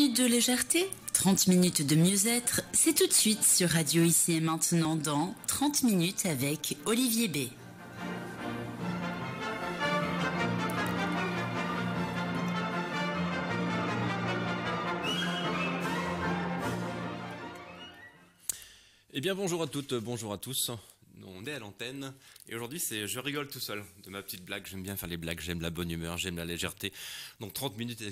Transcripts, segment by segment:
minutes de légèreté, 30 minutes de mieux-être, c'est tout de suite sur Radio Ici et Maintenant dans 30 minutes avec Olivier B. Eh bien bonjour à toutes, bonjour à tous, on est à l'antenne et aujourd'hui c'est je rigole tout seul de ma petite blague, j'aime bien faire les blagues, j'aime la bonne humeur, j'aime la légèreté. Donc 30 minutes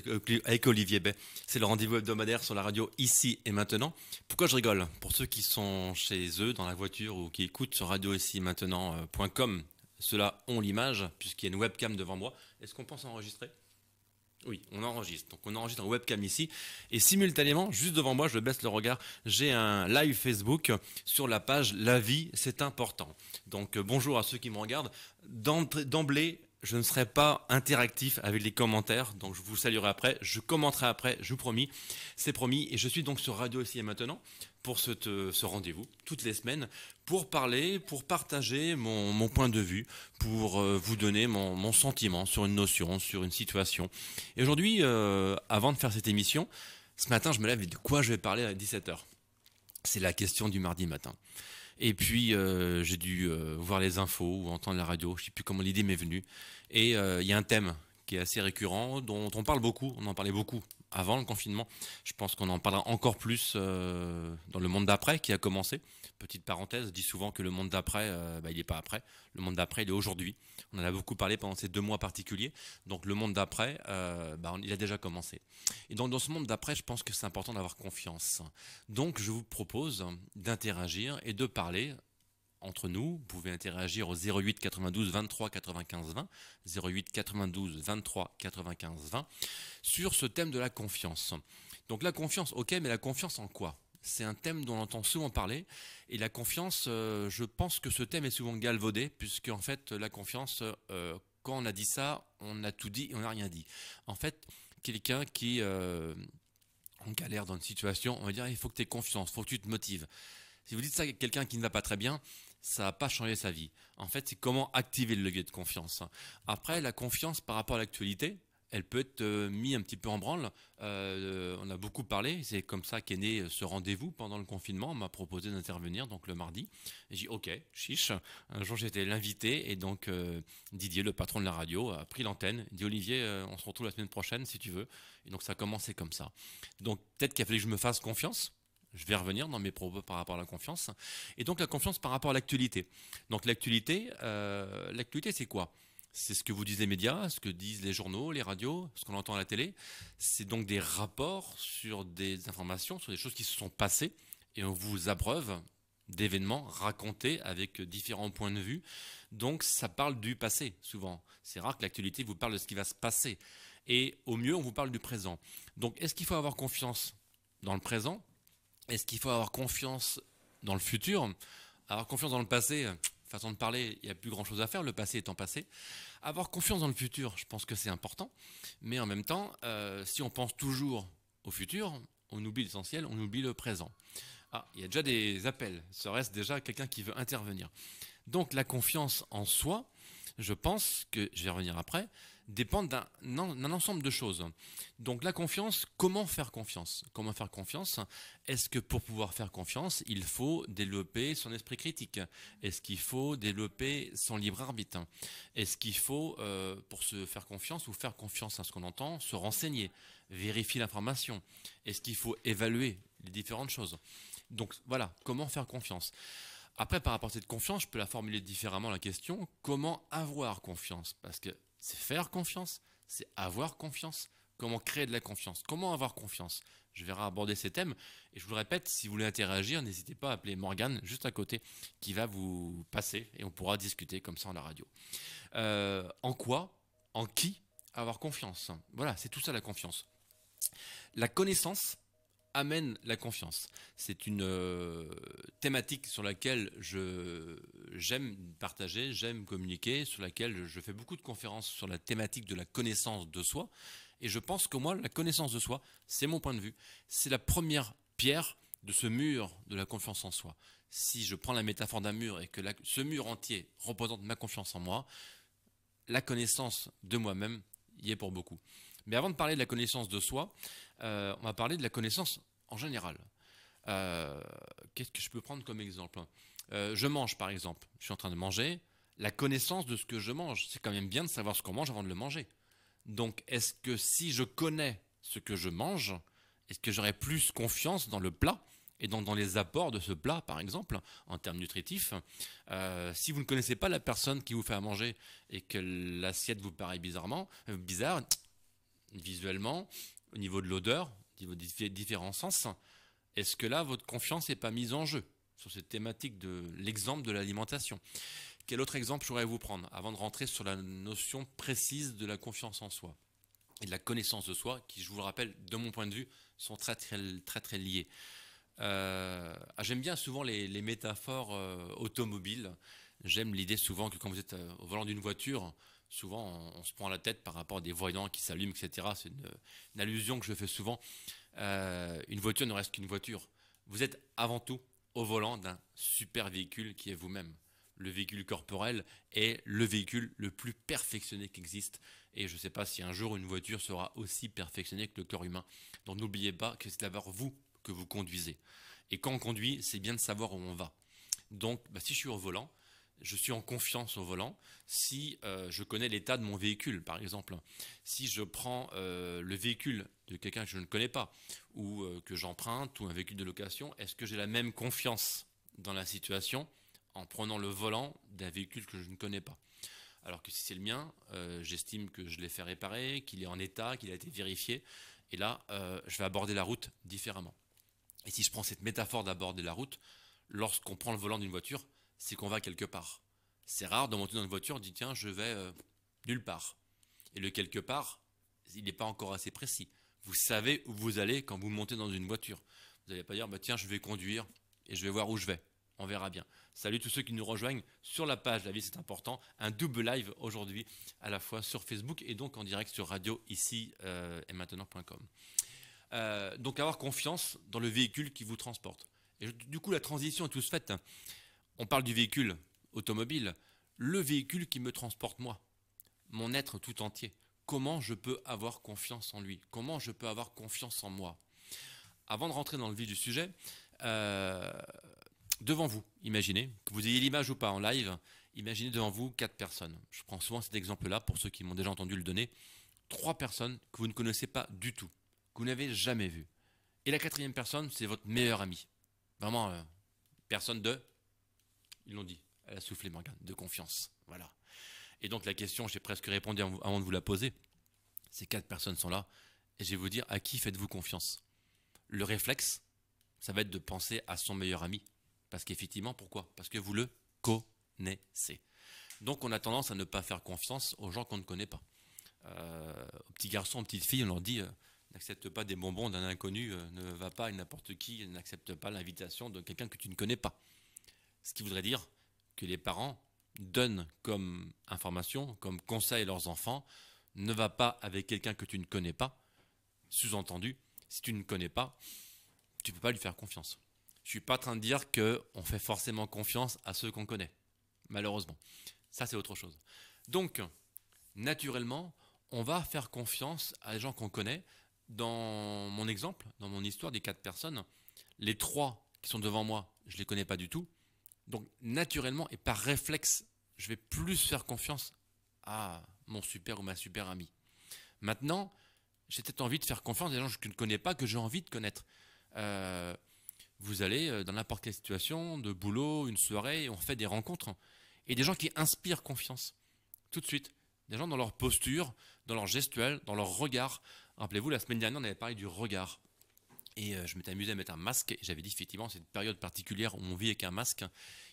avec Olivier Bay, c'est le rendez-vous hebdomadaire sur la radio Ici et Maintenant. Pourquoi je rigole? Pour ceux qui sont chez eux dans la voiture ou qui écoutent sur radio ici maintenant.com, ceux-là ont l'image puisqu'il y a une webcam devant moi. Est-ce qu'on pense enregistrer? Oui, on enregistre. Donc on enregistre en webcam ici. Et simultanément, juste devant moi, je baisse le regard, j'ai un live Facebook sur la page La vie, c'est important. Donc bonjour à ceux qui me regardent. D'emblée, je ne serai pas interactif avec les commentaires. Donc je vous saluerai après, je commenterai après, je vous promis. C'est promis. Et je suis donc sur Radio Ici et Maintenant pour ce rendez-vous, toutes les semaines, pour parler, pour partager mon point de vue, pour vous donner mon sentiment sur une notion, sur une situation. Et aujourd'hui, avant de faire cette émission, ce matin, je me lève et de quoi je vais parler à 17h? C'est la question du mardi matin. Et puis, j'ai dû voir les infos ou entendre la radio, je ne sais plus comment l'idée m'est venue. Et il y a un thème qui est assez récurrent, dont on parle beaucoup, on en parlait beaucoup avant le confinement. Je pense qu'on en parlera encore plus dans le monde d'après qui a commencé. Petite parenthèse, je dis souvent que le monde d'après, il n'est pas après. Le monde d'après, il est aujourd'hui. On en a beaucoup parlé pendant ces 2 mois particuliers. Donc le monde d'après, il a déjà commencé. Et donc dans ce monde d'après, je pense que c'est important d'avoir confiance. Donc je vous propose d'interagir et de parler entre nous. Vous pouvez interagir au 08 92 23 95 20, 08 92 23 95 20, sur ce thème de la confiance. Donc la confiance, ok, mais la confiance en quoi? C'est un thème dont on entend souvent parler, et la confiance, je pense que ce thème est souvent galvaudé, puisque en fait la confiance, quand on a dit ça, on a tout dit et on n'a rien dit. En fait, quelqu'un qui en galère dans une situation, on va dire il faut que tu aies confiance, il faut que tu te motives. Si vous dites ça à quelqu'un qui ne va pas très bien, ça va pas changer sa vie. En fait, c'est comment activer le levier de confiance. Après, la confiance par rapport à l'actualité, elle peut être mise un petit peu en branle. On a beaucoup parlé, c'est comme ça qu'est né ce rendez-vous pendant le confinement. On m'a proposé d'intervenir donc le mardi. Et j'ai dit ok, chiche. Un jour j'étais l'invité et donc Didier, le patron de la radio, a pris l'antenne. Il dit Olivier, on se retrouve la semaine prochaine si tu veux. Et donc ça a commencé comme ça. Donc peut-être qu'il a fallu que je me fasse confiance. Je vais revenir dans mes propos par rapport à la confiance. Et donc la confiance par rapport à l'actualité. Donc l'actualité c'est quoi? C'est ce que vous disent les médias, ce que disent les journaux, les radios, ce qu'on entend à la télé. C'est donc des rapports sur des informations, sur des choses qui se sont passées. Et on vous abreuve d'événements racontés avec différents points de vue. Donc ça parle du passé, souvent. C'est rare que l'actualité vous parle de ce qui va se passer. Et au mieux, on vous parle du présent. Donc est-ce qu'il faut avoir confiance dans le présent ? Est-ce qu'il faut avoir confiance dans le futur? Avoir confiance dans le passé, façon de parler, il n'y a plus grand chose à faire, le passé étant passé. Avoir confiance dans le futur, je pense que c'est important. Mais en même temps, si on pense toujours au futur, on oublie l'essentiel, on oublie le présent. Ah, il y a déjà des appels, serait-ce déjà quelqu'un qui veut intervenir. Donc la confiance en soi, je pense que, je vais revenir après, dépend d'un ensemble de choses. Donc la confiance, comment faire confiance? Comment faire confiance? Est-ce que pour pouvoir faire confiance, il faut développer son esprit critique? Est-ce qu'il faut développer son libre arbitre? Est-ce qu'il faut, pour se faire confiance ou faire confiance à ce qu'on entend, se renseigner, vérifier l'information? Est-ce qu'il faut évaluer les différentes choses? Donc voilà, comment faire confiance? Après, par rapport à cette confiance, je peux la formuler différemment la question. Comment avoir confiance? Parce que c'est faire confiance, c'est avoir confiance. Comment créer de la confiance? Comment avoir confiance? Je vais aborder ces thèmes. Et je vous le répète, si vous voulez interagir, n'hésitez pas à appeler Morgane, juste à côté, qui va vous passer et on pourra discuter comme ça en la radio. En quoi? En qui avoir confiance? Voilà, c'est tout ça la confiance. La connaissance amène la confiance. C'est une thématique sur laquelle j'aime partager, j'aime communiquer, sur laquelle je fais beaucoup de conférences sur la thématique de la connaissance de soi. Et je pense que moi, la connaissance de soi, c'est mon point de vue, c'est la première pierre de ce mur de la confiance en soi. Si je prends la métaphore d'un mur et que ce mur entier représente ma confiance en moi, la connaissance de moi-même y est pour beaucoup. Mais avant de parler de la connaissance de soi, on va parler de la connaissance en général. Qu'est-ce que je peux prendre comme exemple? Je mange par exemple, je suis en train de manger, la connaissance de ce que je mange, c'est quand même bien de savoir ce qu'on mange avant de le manger. Donc est-ce que si je connais ce que je mange, est-ce que j'aurai plus confiance dans le plat et dans les apports de ce plat par exemple, en termes nutritifs? Si vous ne connaissez pas la personne qui vous fait à manger et que l'assiette vous paraît bizarre, visuellement, au niveau de l'odeur, au niveau des différents sens, est-ce que là, votre confiance n'est pas mise en jeu sur cette thématique de l'exemple de l'alimentation? Quel autre exemple je pourrais vous prendre avant de rentrer sur la notion précise de la confiance en soi et de la connaissance de soi, qui, je vous le rappelle, de mon point de vue, sont très très liés. J'aime bien souvent les métaphores automobiles. J'aime l'idée souvent que quand vous êtes au volant d'une voiture, souvent on se prend la tête par rapport à des voyants qui s'allument, etc. C'est une allusion que je fais souvent. Une voiture ne reste qu'une voiture. Vous êtes avant tout au volant d'un super véhicule qui est vous-même. Le véhicule corporel est le véhicule le plus perfectionné qui existe. Et je ne sais pas si un jour une voiture sera aussi perfectionnée que le corps humain. Donc n'oubliez pas que c'est d'abord vous que vous conduisez. Et quand on conduit, c'est bien de savoir où on va. Donc si je suis au volant, je suis en confiance au volant si je connais l'état de mon véhicule, par exemple. Si je prends le véhicule de quelqu'un que je ne connais pas ou que j'emprunte ou un véhicule de location, est-ce que j'ai la même confiance dans la situation en prenant le volant d'un véhicule que je ne connais pas? Alors que si c'est le mien, j'estime que je l'ai fait réparer, qu'il est en état, qu'il a été vérifié. Et là, je vais aborder la route différemment. Et si je prends cette métaphore d'aborder la route, lorsqu'on prend le volant d'une voiture, c'est qu'on va quelque part. C'est rare de monter dans une voiture et de dire tiens, je vais nulle part. Et le quelque part, il n'est pas encore assez précis. Vous savez où vous allez quand vous montez dans une voiture. Vous n'allez pas dire tiens, je vais conduire et je vais voir où je vais. On verra bien. Salut tous ceux qui nous rejoignent sur la page La Vie c'est important. Un double live aujourd'hui à la fois sur Facebook et donc en direct sur radio ici et maintenant.com. Donc avoir confiance dans le véhicule qui vous transporte. Et du coup la transition est toute faite. On parle du véhicule automobile, le véhicule qui me transporte moi, mon être tout entier. Comment je peux avoir confiance en lui? Comment je peux avoir confiance en moi? Avant de rentrer dans le vif du sujet, devant vous, imaginez, que vous ayez l'image ou pas en live, imaginez devant vous 4 personnes. Je prends souvent cet exemple-là pour ceux qui m'ont déjà entendu le donner. 3 personnes que vous ne connaissez pas du tout, que vous n'avez jamais vues. Et la 4e personne, c'est votre meilleur ami. Vraiment, personne de... Ils l'ont dit, elle a soufflé Morgane, de confiance. Voilà. Et donc la question, j'ai presque répondu avant de vous la poser. Ces 4 personnes sont là et je vais vous dire à qui faites-vous confiance? Le réflexe, ça va être de penser à son meilleur ami. Parce qu'effectivement, pourquoi? Parce que vous le connaissez. Donc on a tendance à ne pas faire confiance aux gens qu'on ne connaît pas. Aux petits garçons, aux petites filles, on leur dit n'accepte pas des bonbons d'un inconnu, ne va pas à n'importe qui, n'accepte pas l'invitation de quelqu'un que tu ne connais pas. Ce qui voudrait dire que les parents donnent comme information, comme conseil à leurs enfants, ne va pas avec quelqu'un que tu ne connais pas. Sous-entendu, si tu ne connais pas, tu ne peux pas lui faire confiance. Je ne suis pas en train de dire qu'on fait forcément confiance à ceux qu'on connaît, malheureusement. Ça, c'est autre chose. Donc, naturellement, on va faire confiance à des gens qu'on connaît. Dans mon exemple, dans mon histoire des 4 personnes, les 3 qui sont devant moi, je ne les connais pas du tout. Donc, naturellement et par réflexe, je vais plus faire confiance à mon super ou ma super amie. Maintenant, j'ai peut-être envie de faire confiance à des gens que je ne connais pas, que j'ai envie de connaître. Vous allez dans n'importe quelle situation, de boulot, une soirée, on fait des rencontres. Et des gens qui inspirent confiance, tout de suite. Des gens dans leur posture, dans leur gestuelle, dans leur regard. Rappelez-vous, la semaine dernière, on avait parlé du regard. Et je m'étais amusé à mettre un masque. Et j'avais dit, effectivement, cette période particulière où on vit avec un masque,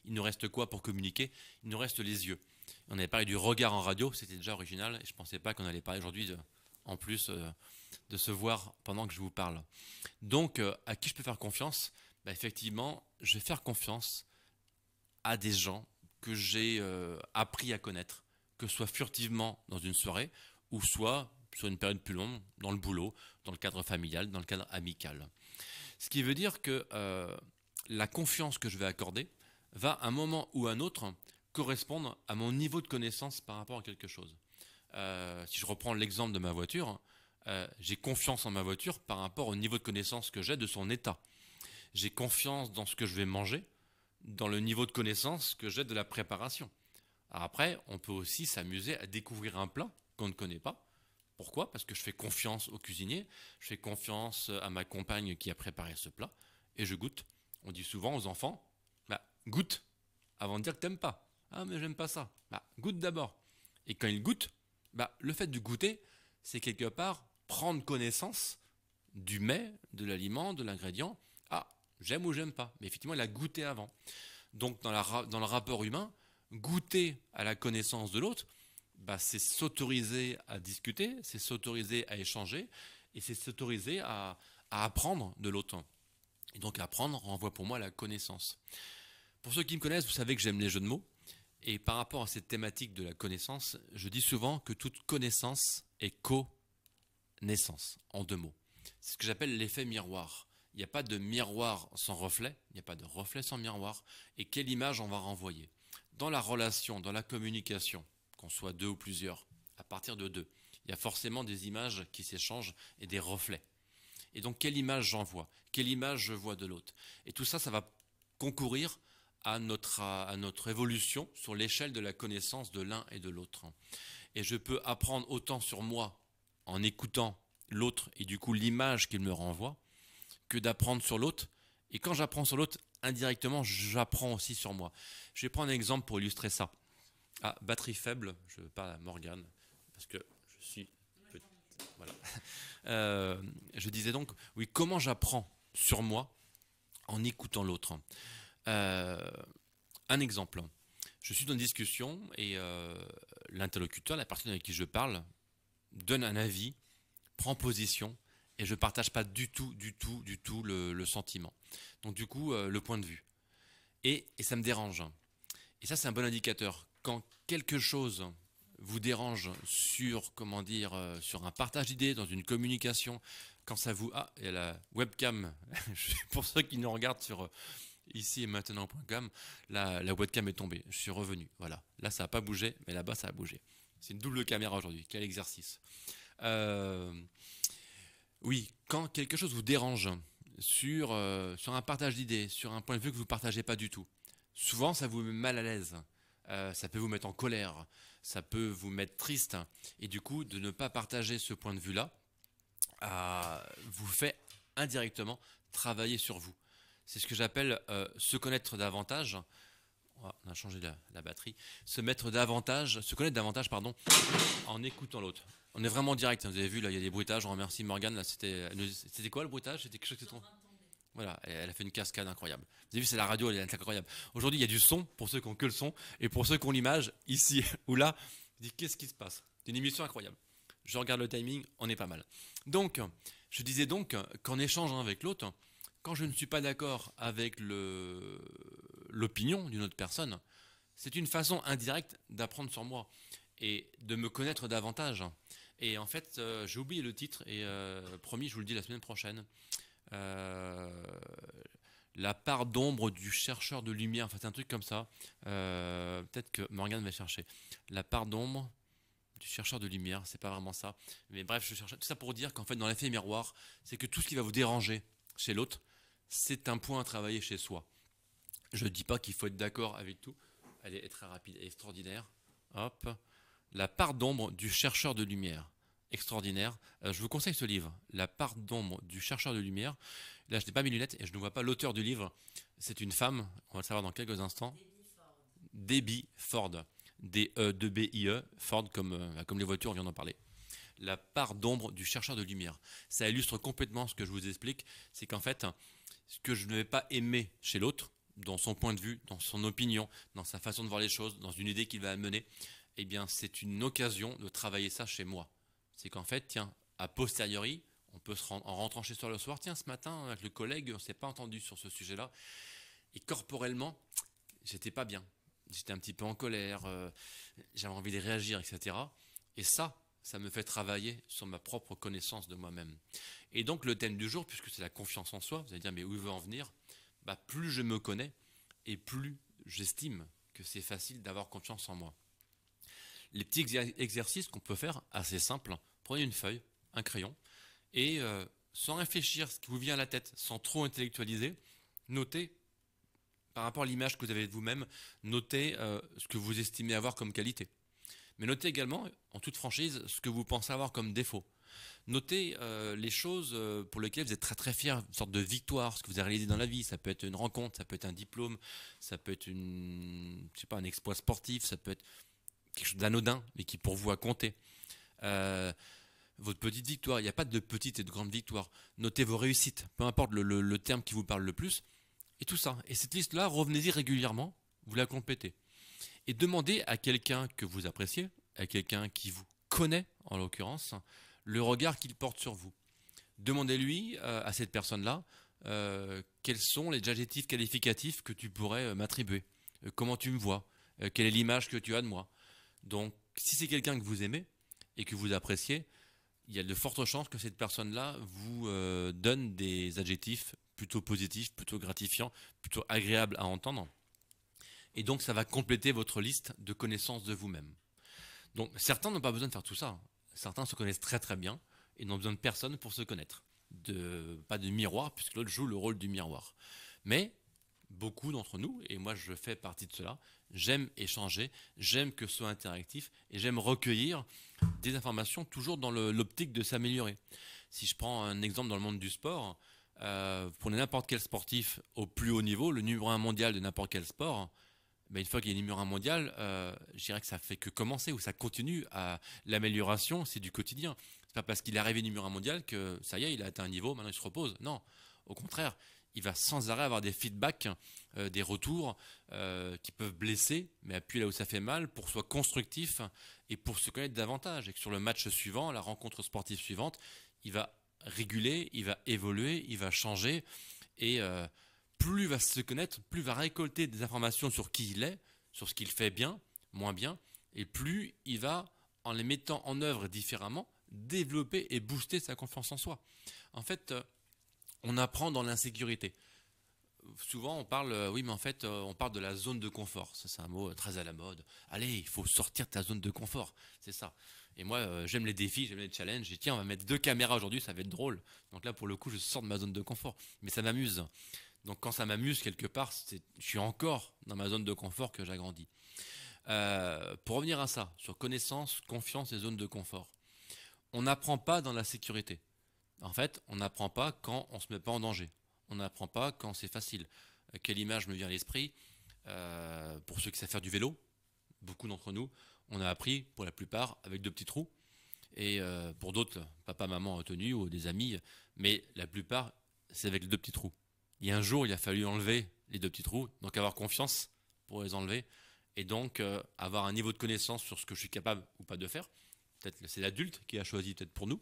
il nous reste quoi pour communiquer? Il nous reste les yeux. On avait parlé du regard en radio, c'était déjà original. Et je ne pensais pas qu'on allait parler aujourd'hui, en plus, de se voir pendant que je vous parle. Donc, à qui je peux faire confiance? Effectivement, je vais faire confiance à des gens que j'ai appris à connaître, que ce soit furtivement dans une soirée, ou soit sur une période plus longue, dans le boulot, dans le cadre familial, dans le cadre amical. Ce qui veut dire que la confiance que je vais accorder va, à un moment ou à un autre, correspondre à mon niveau de connaissance par rapport à quelque chose. Si je reprends l'exemple de ma voiture, J'ai confiance en ma voiture par rapport au niveau de connaissance que j'ai de son état. J'ai confiance dans ce que je vais manger, dans le niveau de connaissance que j'ai de la préparation. Alors après, on peut aussi s'amuser à découvrir un plat qu'on ne connaît pas. Pourquoi? Parce que je fais confiance au cuisinier, je fais confiance à ma compagne qui a préparé ce plat, et je goûte. On dit souvent aux enfants, bah, goûte, avant de dire que t'aimes pas. Ah mais j'aime pas ça. Bah, goûte d'abord. Et quand ils goûtent, bah, le fait de goûter, c'est quelque part prendre connaissance du mets, de l'aliment, de l'ingrédient. Ah, j'aime ou j'aime pas. Mais effectivement, il a goûté avant. Donc dans le rapport humain, goûter à la connaissance de l'autre, bah, c'est s'autoriser à discuter, c'est s'autoriser à échanger, et c'est s'autoriser à apprendre de l'autre. Et donc apprendre renvoie pour moi à la connaissance. Pour ceux qui me connaissent, vous savez que j'aime les jeux de mots. Et par rapport à cette thématique de la connaissance, je dis souvent que toute connaissance est co-naissance, en 2 mots. C'est ce que j'appelle l'effet miroir. Il n'y a pas de miroir sans reflet, il n'y a pas de reflet sans miroir. Et quelle image on va renvoyer? Dans la relation, dans la communication, qu'on soit 2 ou plusieurs, à partir de 2, il y a forcément des images qui s'échangent et des reflets. Et donc quelle image j'envoie? Quelle image je vois de l'autre? Et tout ça, ça va concourir à notre évolution sur l'échelle de la connaissance de l'un et de l'autre. Et je peux apprendre autant sur moi en écoutant l'autre et du coup l'image qu'il me renvoie, que d'apprendre sur l'autre. Et quand j'apprends sur l'autre, indirectement, j'apprends aussi sur moi. Je vais prendre un exemple pour illustrer ça. Ah, batterie faible, je parle à Morgane, parce que je suis... Voilà. Je disais donc, oui, comment j'apprends sur moi en écoutant l'autre. Un exemple. Je suis dans une discussion et l'interlocuteur, la personne avec qui je parle, donne un avis, prend position, et je ne partage pas du tout le sentiment. Donc du coup, le point de vue. Et ça me dérange. Et ça, c'est un bon indicateur. Quand quelque chose vous dérange sur, comment dire, sur un partage d'idées, dans une communication, quand ça vous... Ah, et la webcam, pour ceux qui nous regardent sur ici et maintenant.com, la webcam est tombée. Je suis revenu. Voilà. Là, ça n'a pas bougé, mais là-bas, ça a bougé. C'est une double caméra aujourd'hui. Quel exercice. Oui, quand quelque chose vous dérange sur un partage d'idées, sur un point de vue que vous ne partagez pas du tout, souvent, ça vous met mal à l'aise. Ça peut vous mettre en colère, ça peut vous mettre triste, et du coup, de ne pas partager ce point de vue-là, vous fait indirectement travailler sur vous. C'est ce que j'appelle se connaître davantage. Oh, on a changé la batterie. Se connaître davantage, pardon, en écoutant l'autre. On est vraiment direct. Vous avez vu, là, il y a des bruitages. On remercie Morgane. Là, c'était quoi le bruitage? C'était quelque chose qui était... Voilà, elle a fait une cascade incroyable. Vous avez vu, c'est la radio, elle est incroyable. Aujourd'hui, il y a du son pour ceux qui ont que le son, et pour ceux qui ont l'image, ici ou là, je dis qu'est-ce qui se passe? C'est une émission incroyable. Je regarde le timing, on est pas mal. Donc, je disais donc qu'en échangeant avec l'autre, quand je ne suis pas d'accord avec l'opinion d'une autre personne, c'est une façon indirecte d'apprendre sur moi et de me connaître davantage. Et en fait, j'ai oublié le titre et promis, je vous le dis la semaine prochaine. La part d'ombre du chercheur de lumière, enfin c'est un truc comme ça. Peut-être que Morgane va chercher. La part d'ombre du chercheur de lumière, c'est pas vraiment ça. Mais bref, je cherche tout ça pour dire qu'en fait, dans l'effet miroir, c'est que tout ce qui va vous déranger chez l'autre, c'est un point à travailler chez soi. Je ne dis pas qu'il faut être d'accord avec tout. Elle est très rapide et extraordinaire. Hop. La part d'ombre du chercheur de lumière. Extraordinaire. Je vous conseille ce livre, La part d'ombre du chercheur de lumière. Là, je n'ai pas mes lunettes et je ne vois pas l'auteur du livre. C'est une femme, on va le savoir dans quelques instants. Debbie Ford. D-E-B-I-E, Ford comme les voitures, on vient d'en parler. La part d'ombre du chercheur de lumière. Ça illustre complètement ce que je vous explique. C'est qu'en fait, ce que je ne vais pas aimer chez l'autre, dans son point de vue, dans son opinion, dans sa façon de voir les choses, dans une idée qu'il va amener, eh bien, c'est une occasion de travailler ça chez moi. C'est qu'en fait, tiens, a posteriori, on peut en rentrant chez soi le soir, tiens, ce matin, avec le collègue, on ne s'est pas entendu sur ce sujet-là. Et corporellement, j'étais pas bien. J'étais un petit peu en colère, j'avais envie de réagir, etc. Et ça me fait travailler sur ma propre connaissance de moi-même. Et donc, le thème du jour, puisque c'est la confiance en soi, vous allez dire, mais où il veut en venir? Bah, plus je me connais et plus j'estime que c'est facile d'avoir confiance en moi. Les petits exercices qu'on peut faire, assez simples, prenez une feuille, un crayon, et sans réfléchir ce qui vous vient à la tête, sans trop intellectualiser, notez par rapport à l'image que vous avez de vous-même, notez ce que vous estimez avoir comme qualité. Mais notez également, en toute franchise, ce que vous pensez avoir comme défaut. Notez les choses pour lesquelles vous êtes très très fier, une sorte de victoire, ce que vous avez réalisé dans la vie. Ça peut être une rencontre, ça peut être un diplôme, ça peut être un exploit sportif, ça peut être quelque chose d'anodin, mais qui pour vous a compté. Votre petite victoire, il n'y a pas de petite et de grande victoire. Notez vos réussites, peu importe le terme qui vous parle le plus, et tout ça. Et cette liste-là, revenez-y régulièrement, vous la complétez. Et demandez à quelqu'un que vous appréciez, à quelqu'un qui vous connaît en l'occurrence, le regard qu'il porte sur vous. Demandez-lui à cette personne-là quels sont les adjectifs qualificatifs que tu pourrais m'attribuer. Comment tu me vois, quelle est l'image que tu as de moi. Donc, si c'est quelqu'un que vous aimez et que vous appréciez, il y a de fortes chances que cette personne-là vous donne des adjectifs plutôt positifs, plutôt gratifiants, plutôt agréables à entendre. Et donc, ça va compléter votre liste de connaissances de vous-même. Donc, certains n'ont pas besoin de faire tout ça. Certains se connaissent très très bien et n'ont besoin de personne pour se connaître. Pas de miroir, puisque l'autre joue le rôle du miroir. Mais beaucoup d'entre nous, et moi je fais partie de cela, j'aime échanger, j'aime que ce soit interactif et j'aime recueillir des informations toujours dans l'optique de s'améliorer. Si je prends un exemple dans le monde du sport, prenez n'importe quel sportif au plus haut niveau, le numéro 1 mondial de n'importe quel sport, une fois qu'il est numéro 1 mondial, je dirais que ça fait que commencer ou ça continue à l'amélioration, c'est du quotidien. C'est pas parce qu'il est arrivé numéro 1 mondial que ça y est, il a atteint un niveau, maintenant il se repose. Non, au contraire, il va sans arrêt avoir des feedbacks, des retours qui peuvent blesser, mais appuyer là où ça fait mal pour que ce soit constructif et pour se connaître davantage. Et que sur le match suivant, la rencontre sportive suivante, il va réguler, il va évoluer, il va changer et plus il va se connaître, plus il va récolter des informations sur qui il est, sur ce qu'il fait bien, moins bien, et plus il va, en les mettant en œuvre différemment, développer et booster sa confiance en soi. En fait, on apprend dans l'insécurité. Souvent, on parle, on parle de la zone de confort. Ça, c'est un mot très à la mode. Allez, il faut sortir de ta zone de confort. C'est ça. Et moi, j'aime les défis, j'aime les challenges. Et tiens, on va mettre 2 caméras aujourd'hui, ça va être drôle. Donc là, pour le coup, je sors de ma zone de confort. Mais ça m'amuse. Donc quand ça m'amuse quelque part, je suis encore dans ma zone de confort que j'agrandis. Pour revenir à ça, sur connaissance, confiance et zone de confort, on n'apprend pas dans la sécurité. En fait, on n'apprend pas quand on ne se met pas en danger. On n'apprend pas quand c'est facile. Quelle image me vient à l'esprit pour ceux qui savent faire du vélo, beaucoup d'entre nous, on a appris pour la plupart avec 2 petits trous. Et pour d'autres, papa, maman en tenue ou des amis, mais la plupart, c'est avec les 2 petits trous. Il y a un jour, il a fallu enlever les 2 petits trous, donc avoir confiance pour les enlever, et donc avoir un niveau de connaissance sur ce que je suis capable ou pas de faire. Peut-être c'est l'adulte qui a choisi peut-être pour nous.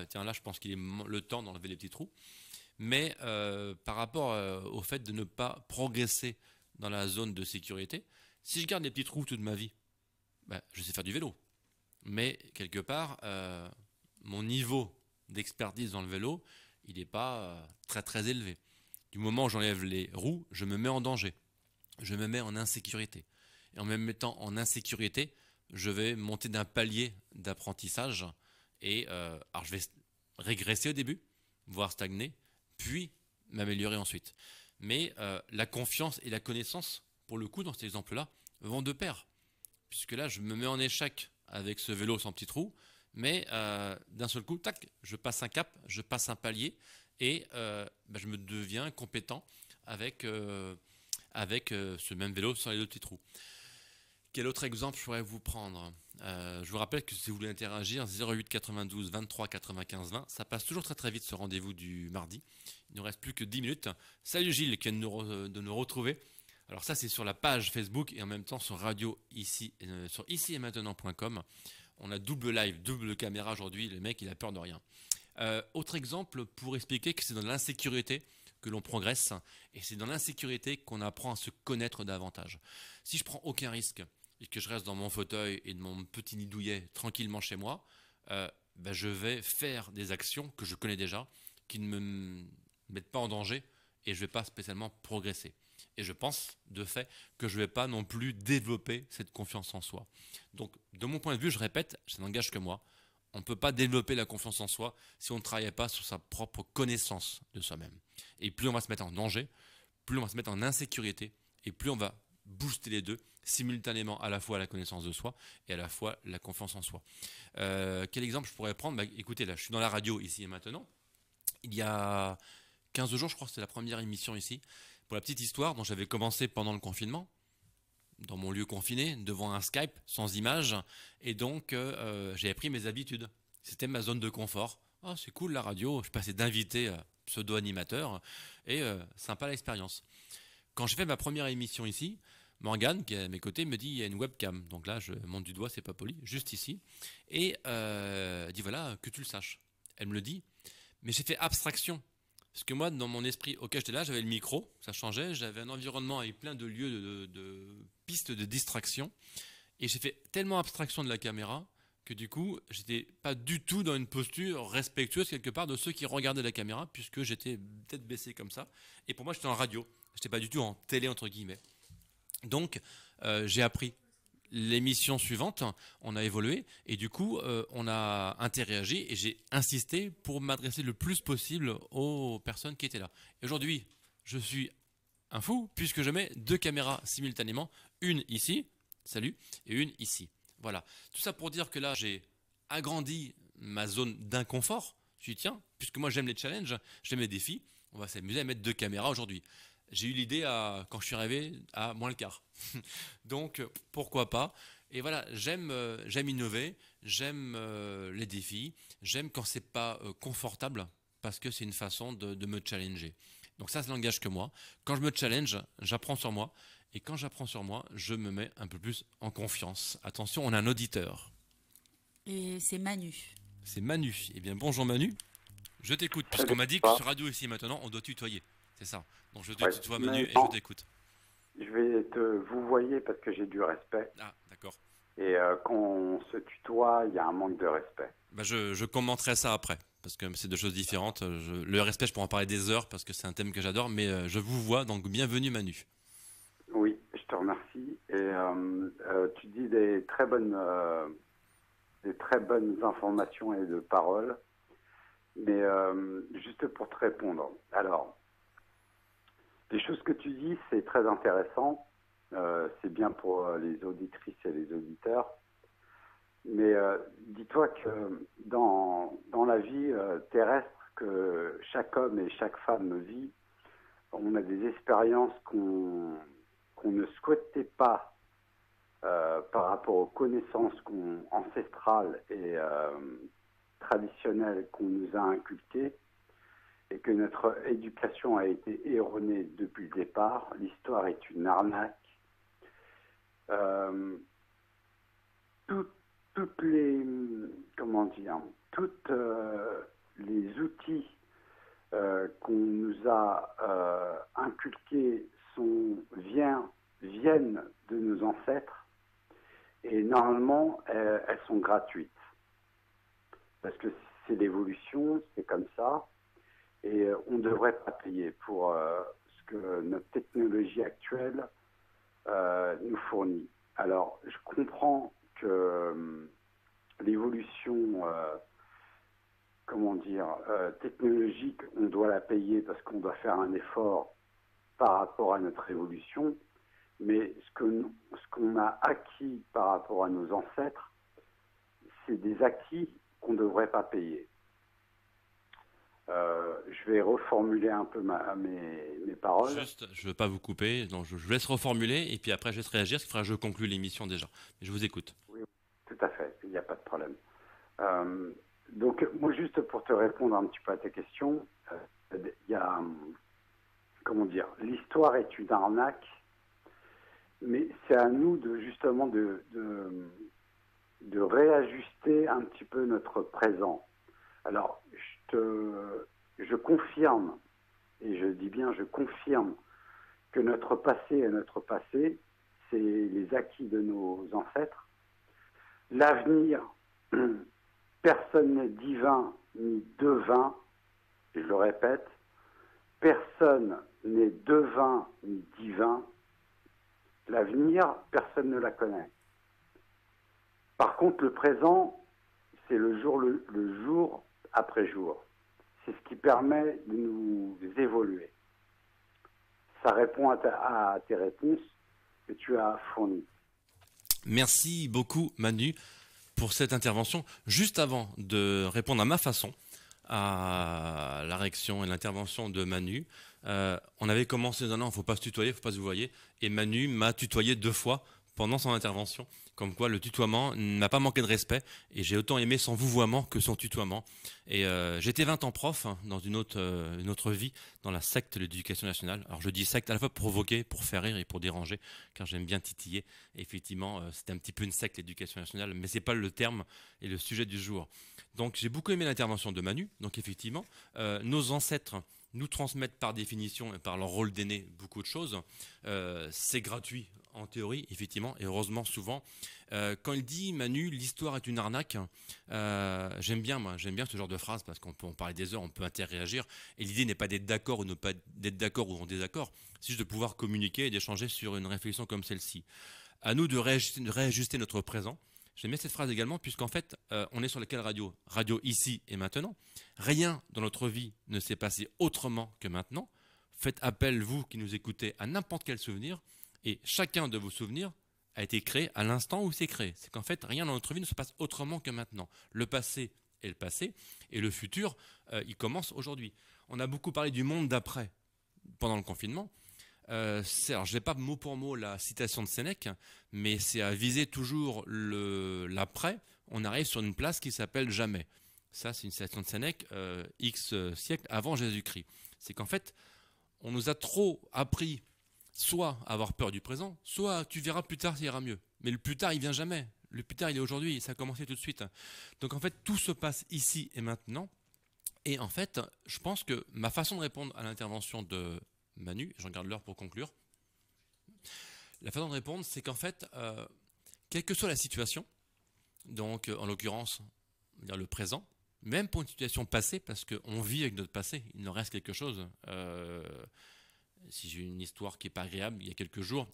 Tiens, là, je pense qu'il est le temps d'enlever les petits trous. Mais par rapport au fait de ne pas progresser dans la zone de sécurité, si je garde les petits trous toute ma vie, je sais faire du vélo. Mais quelque part, mon niveau d'expertise dans le vélo, il n'est pas très très élevé. Du moment où j'enlève les roues, je me mets en danger. Je me mets en insécurité. Et en me mettant en insécurité, je vais monter d'un palier d'apprentissage. Et alors je vais régresser au début, voire stagner, puis m'améliorer ensuite. Mais la confiance et la connaissance, pour le coup, dans cet exemple-là, vont de pair. Puisque là, je me mets en échec avec ce vélo sans petit trou, mais d'un seul coup, tac, je passe un cap, je passe un palier, et je me deviens compétent avec ce même vélo sans les 2 petits trous. Quel autre exemple je pourrais vous prendre? Je vous rappelle que si vous voulez interagir, 08 92 23 95 20, ça passe toujours très très vite ce rendez-vous du mardi. Il ne nous reste plus que 10 minutes. Salut Gilles qui vient de nous retrouver. Alors ça c'est sur la page Facebook et en même temps sur radio ici, sur ici-et-maintenant.com. On a double live, double caméra aujourd'hui, le mec il a peur de rien. Autre exemple pour expliquer que c'est dans l'insécurité que l'on progresse et c'est dans l'insécurité qu'on apprend à se connaître davantage. Si je prends aucun risque et que je reste dans mon fauteuil et de mon petit nid douillet tranquillement chez moi, je vais faire des actions que je connais déjà, qui ne me mettent pas en danger et je ne vais pas spécialement progresser. Et je pense de fait que je ne vais pas non plus développer cette confiance en soi. Donc de mon point de vue, je répète, ça n'engage que moi, On ne peut pas développer la confiance en soi si on ne travaille pas sur sa propre connaissance de soi-même. Et plus on va se mettre en danger, plus on va se mettre en insécurité, et plus on va booster les deux simultanément, à la fois la connaissance de soi et à la fois la confiance en soi. Quel exemple je pourrais prendre? Écoutez, là, je suis dans la radio ici et maintenant. Il y a 15 jours, je crois que c'était la première émission ici. Pour la petite histoire, dont j'avais commencé pendant le confinement, dans mon lieu confiné, devant un Skype, sans image, et donc j'ai pris mes habitudes. C'était ma zone de confort. Oh, c'est cool la radio, je passais d'invité à pseudo-animateur, et sympa l'expérience. Quand j'ai fait ma première émission ici, Morgane, qui est à mes côtés, me dit il y a une webcam. Donc là, je monte du doigt, c'est pas poli, juste ici. Et elle dit voilà, que tu le saches. Elle me le dit, mais j'ai fait abstraction. Parce que moi, dans mon esprit, ok, j'étais là, j'avais le micro, ça changeait, j'avais un environnement avec plein de lieux, de pistes de distraction. Et j'ai fait tellement abstraction de la caméra que du coup, j'étais pas du tout dans une posture respectueuse quelque part de ceux qui regardaient la caméra, puisque j'étais tête baissée comme ça. Et pour moi, j'étais en radio. J'étais pas du tout en télé, entre guillemets. Donc, j'ai appris. L'émission suivante, on a évolué et du coup, on a interagi et j'ai insisté pour m'adresser le plus possible aux personnes qui étaient là. Et aujourd'hui, je suis un fou puisque je mets 2 caméras simultanément, une ici, salut, et une ici. Voilà. Tout ça pour dire que là, j'ai agrandi ma zone d'inconfort. Je dis tiens, puisque moi j'aime les challenges, j'aime les défis, on va s'amuser à mettre 2 caméras aujourd'hui. J'ai eu l'idée quand je suis arrivé à moins le quart. Donc pourquoi pas. Et voilà, j'aime innover, j'aime les défis, j'aime quand c'est pas confortable parce que c'est une façon de me challenger. Donc ça n'engage que moi. Quand je me challenge, j'apprends sur moi. Et quand j'apprends sur moi, je me mets un peu plus en confiance. Attention, on a un auditeur. Et c'est Manu. C'est Manu. Eh bien bonjour Manu. Je t'écoute, puisqu'on m'a dit que sur Radio Ici et Maintenant, on doit tutoyer. C'est ça. Donc je te tutoie Manu et je t'écoute. Je vais te vous voyer parce que j'ai du respect. Ah, d'accord. Et quand on se tutoie, il y a un manque de respect. Bah je commenterai ça après, parce que c'est 2 choses différentes. Le respect, je pourrais en parler des heures, parce que c'est un thème que j'adore, mais je vous vois, donc bienvenue Manu. Oui, je te remercie. Et tu dis des très bonnes informations et de paroles. Mais juste pour te répondre. Alors, les choses que tu dis, c'est très intéressant. C'est bien pour les auditrices et les auditeurs. Mais dis-toi que dans la vie terrestre que chaque homme et chaque femme vit, on a des expériences qu'on ne souhaitait pas par rapport aux connaissances ancestrales et traditionnelles qu'on nous a inculquées, et que notre éducation a été erronée depuis le départ. L'histoire est une arnaque. Toutes les outils qu'on nous a inculqués viennent de nos ancêtres, et normalement elles sont gratuites parce que c'est l'évolution, c'est comme ça. Et on ne devrait pas payer pour ce que notre technologie actuelle nous fournit. Alors, je comprends que l'évolution, technologique, on doit la payer parce qu'on doit faire un effort par rapport à notre évolution, mais ce qu'on a acquis par rapport à nos ancêtres, c'est des acquis qu'on ne devrait pas payer. Je vais reformuler un peu mes paroles. Juste, je ne veux pas vous couper, donc je laisse reformuler et puis après je laisse réagir, ce qui fera que je conclue l'émission déjà. Mais je vous écoute. Oui, tout à fait, il n'y a pas de problème. Donc, moi, juste pour te répondre un petit peu à tes questions, il y a, l'histoire est une arnaque, mais c'est à nous justement de réajuster un petit peu notre présent. Alors, je confirme, et je dis bien je confirme, que notre passé est notre passé, c'est les acquis de nos ancêtres. L'avenir, personne n'est divin ni devin, je le répète, personne n'est devin ni divin. L'avenir, personne ne la connaît. Par contre, le présent, c'est le jour après jour. C'est ce qui permet de nous évoluer. Ça répond à tes réponses que tu as fournies. Merci beaucoup Manu pour cette intervention. Juste avant de répondre à ma façon à la réaction et l'intervention de Manu, on avait commencé non, il ne faut pas se tutoyer, il ne faut pas se voyer, et Manu m'a tutoyé 2 fois pendant son intervention, comme quoi le tutoiement n'a pas manqué de respect, et j'ai autant aimé son vouvoiement que son tutoiement. Et j'étais 20 ans prof dans une autre vie, dans la secte de l'éducation nationale. Alors je dis secte à la fois pour provoquer, pour faire rire et pour déranger, car j'aime bien titiller. Et effectivement, c'était un petit peu une secte l'éducation nationale, mais c'est pas le terme et le sujet du jour. Donc j'ai beaucoup aimé l'intervention de Manu. Donc effectivement, nos ancêtres nous transmettent par définition et par leur rôle d'aîné beaucoup de choses. C'est gratuit en théorie, effectivement, et heureusement souvent. Quand il dit Manu, l'histoire est une arnaque, j'aime bien ce genre de phrase parce qu'on peut en parler des heures, on peut interréagir. Et l'idée n'est pas d'être d'accord ou ne pas d'être d'accord ou en désaccord, c'est juste de pouvoir communiquer et d'échanger sur une réflexion comme celle-ci. À nous de réajuster notre présent. J'aime bien cette phrase également, puisqu'en fait, on est sur laquelle radio ? Radio ici et maintenant. Rien dans notre vie ne s'est passé autrement que maintenant. Faites appel, vous qui nous écoutez, à n'importe quel souvenir, et chacun de vos souvenirs a été créé à l'instant où c'est créé. C'est qu'en fait, rien dans notre vie ne se passe autrement que maintenant. Le passé est le passé, et le futur, il commence aujourd'hui. On a beaucoup parlé du monde d'après pendant le confinement. Alors, je n'ai pas mot pour mot la citation de Sénèque, mais c'est à viser toujours l'après. On arrive sur une place qui s'appelle jamais. Ça, c'est une citation de Sénèque, X siècles avant Jésus-Christ. C'est qu'en fait, on nous a trop appris soit à avoir peur du présent, soit tu verras plus tard, ça ira mieux. Mais le plus tard, il vient jamais. Le plus tard, il est aujourd'hui, ça a commencé tout de suite. Donc en fait, tout se passe ici et maintenant. Et en fait, je pense que ma façon de répondre à l'intervention de Manu, je regarde l'heure pour conclure. La façon de répondre, c'est qu'en fait, quelle que soit la situation, donc en l'occurrence, on va dire le présent, même pour une situation passée, parce qu'on vit avec notre passé, il nous reste quelque chose. Si j'ai une histoire qui n'est pas agréable, il y a quelques jours,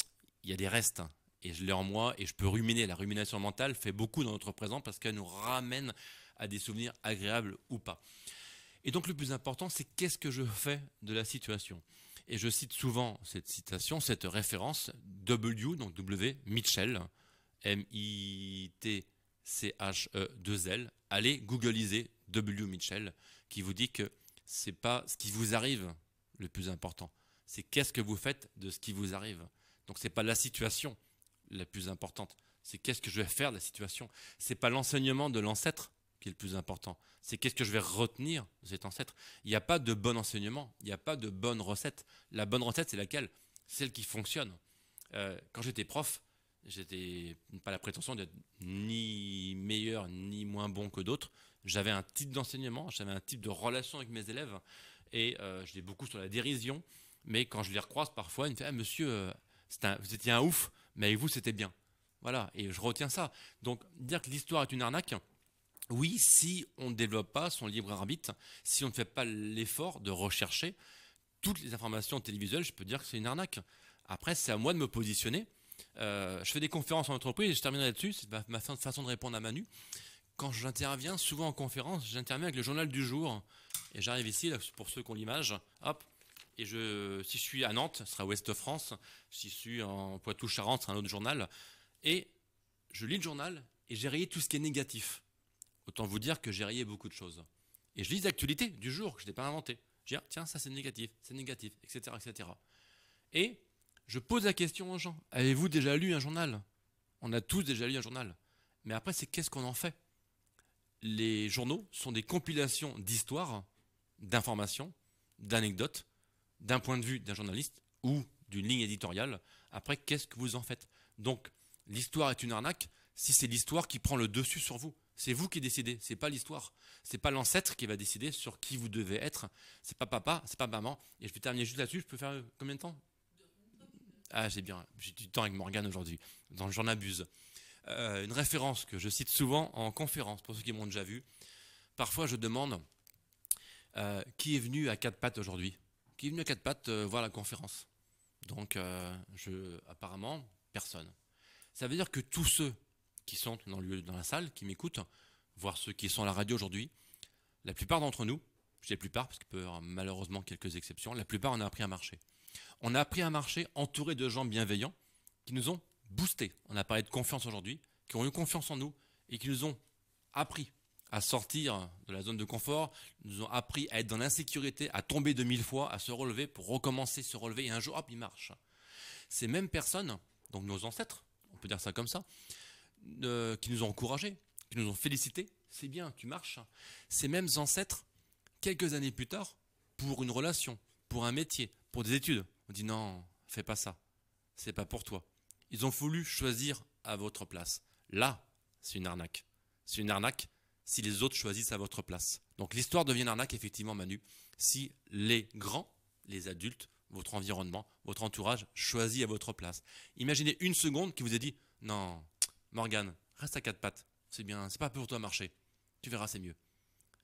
il y a des restes, et je l'ai en moi, et je peux ruminer. La rumination mentale fait beaucoup dans notre présent, parce qu'elle nous ramène à des souvenirs agréables ou pas. Et donc le plus important, c'est qu'est-ce que je fais de la situation. Et je cite souvent cette citation, cette référence, donc W, Mitchell, M-I-T-C-H-E-2-L. Allez googliser W. Mitchell, qui vous dit que ce n'est pas ce qui vous arrive le plus important, c'est qu'est-ce que vous faites de ce qui vous arrive. Donc ce n'est pas la situation la plus importante, c'est qu'est-ce que je vais faire de la situation. Ce n'est pas l'enseignement de l'ancêtre qui est le plus important, c'est qu'est-ce que je vais retenir de cet ancêtre. Il n'y a pas de bon enseignement, il n'y a pas de bonne recette. La bonne recette, c'est laquelle ? Celle qui fonctionne. Quand j'étais prof, j'étais pas la prétention d'être ni meilleur ni moins bon que d'autres. J'avais un type d'enseignement, j'avais un type de relation avec mes élèves, et je l'ai beaucoup sur la dérision, mais quand je les recroise parfois, ils me disent « Ah monsieur, vous étiez un ouf, mais avec vous c'était bien ». Voilà, et je retiens ça. Donc dire que l'histoire est une arnaque, oui, si on ne développe pas son libre arbitre, si on ne fait pas l'effort de rechercher toutes les informations télévisuelles, je peux dire que c'est une arnaque. Après, c'est à moi de me positionner. Je fais des conférences en entreprise et je terminerai là-dessus, c'est ma façon de répondre à Manu. Quand j'interviens, souvent en conférence, j'interviens avec le journal du jour. Et j'arrive ici, là, pour ceux qui ont l'image, hop, et si je suis à Nantes, ce sera Ouest-France, si je suis en Poitou-Charentes, ce sera un autre journal. Et je lis le journal et j'ai rayé tout ce qui est négatif. Autant vous dire que j'ai rayé beaucoup de choses. Et je lis l'actualité du jour, que je n'ai pas inventé. Je dis, tiens, ça c'est négatif, etc., etc. Et je pose la question aux gens. Avez-vous déjà lu un journal ? On a tous déjà lu un journal. Mais après, c'est qu'est-ce qu'on en fait ? Les journaux sont des compilations d'histoires, d'informations, d'anecdotes, d'un point de vue d'un journaliste ou d'une ligne éditoriale. Après, qu'est-ce que vous en faites ? Donc, l'histoire est une arnaque si c'est l'histoire qui prend le dessus sur vous. C'est vous qui décidez, c'est pas l'histoire. C'est pas l'ancêtre qui va décider sur qui vous devez être. C'est pas papa, c'est pas maman. Et je vais terminer juste là-dessus. Je peux faire combien de temps ? Ah, j'ai du temps avec Morgane aujourd'hui. J'en abuse. Une référence que je cite souvent en conférence, pour ceux qui m'ont déjà vu. Parfois, je demande qui est venu à quatre pattes aujourd'hui ? Qui est venu à quatre pattes voir la conférence ? Donc, apparemment, personne. Ça veut dire que tous ceux qui sont dans la salle, qui m'écoutent, voire ceux qui sont à la radio aujourd'hui, la plupart d'entre nous, je dis la plupart parce qu'il peut y avoir malheureusement quelques exceptions, la plupart on a appris à marcher. On a appris à marcher entouré de gens bienveillants qui nous ont boostés. On a parlé de confiance aujourd'hui, qui ont eu confiance en nous et qui nous ont appris à sortir de la zone de confort, nous ont appris à être dans l'insécurité, à tomber 2000 fois, à se relever pour recommencer, se relever et un jour, hop, il marche. Ces mêmes personnes, donc nos ancêtres, on peut dire ça comme ça, qui nous ont encouragés, qui nous ont félicités, c'est bien, tu marches. Ces mêmes ancêtres, quelques années plus tard, pour une relation, pour un métier, pour des études, on dit non, fais pas ça, c'est pas pour toi. Ils ont voulu choisir à votre place. Là, c'est une arnaque. C'est une arnaque si les autres choisissent à votre place. Donc l'histoire devient une arnaque, effectivement, Manu, si les grands, les adultes, votre environnement, votre entourage choisit à votre place. Imaginez une seconde qui vous ait dit « Non, Morgane, reste à quatre pattes, c'est bien, c'est pas pour toi marcher, tu verras, c'est mieux. »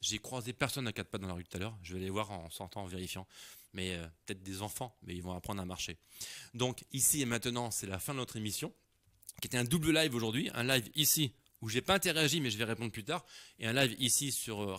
J'ai croisé personne à quatre pattes dans la rue tout à l'heure, je vais les voir en sortant, en vérifiant, mais peut-être des enfants, mais ils vont apprendre à marcher. Donc ici et maintenant, c'est la fin de notre émission, qui était un double live aujourd'hui, un live ici, où j'ai pas interagi, mais je vais répondre plus tard, et un live ici sur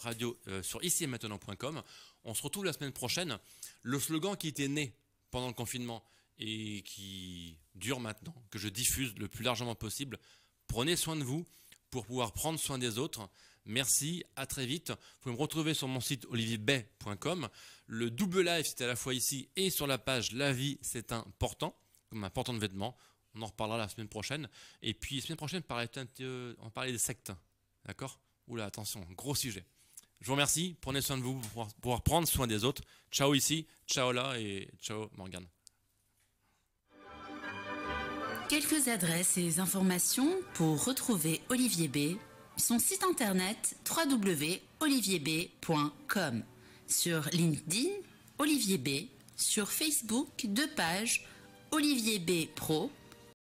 sur icietmaintenant.com. On se retrouve la semaine prochaine. Le slogan qui était né pendant le confinement et qui dure maintenant, que je diffuse le plus largement possible, prenez soin de vous pour pouvoir prendre soin des autres. Merci, à très vite. Vous pouvez me retrouver sur mon site olivierbay.com. Le double live, c'était à la fois ici et sur la page La vie, c'est important, comme important de vêtements. On en reparlera la semaine prochaine. Et puis, la semaine prochaine, on parlait des sectes. D'accord? Oula, attention, gros sujet. Je vous remercie. Prenez soin de vous pour pouvoir prendre soin des autres. Ciao ici, ciao là et ciao Morgane. Quelques adresses et informations pour retrouver Olivier B. Son site internet www.olivierb.com. Sur LinkedIn, Olivier B. Sur Facebook, 2 pages Olivier B Pro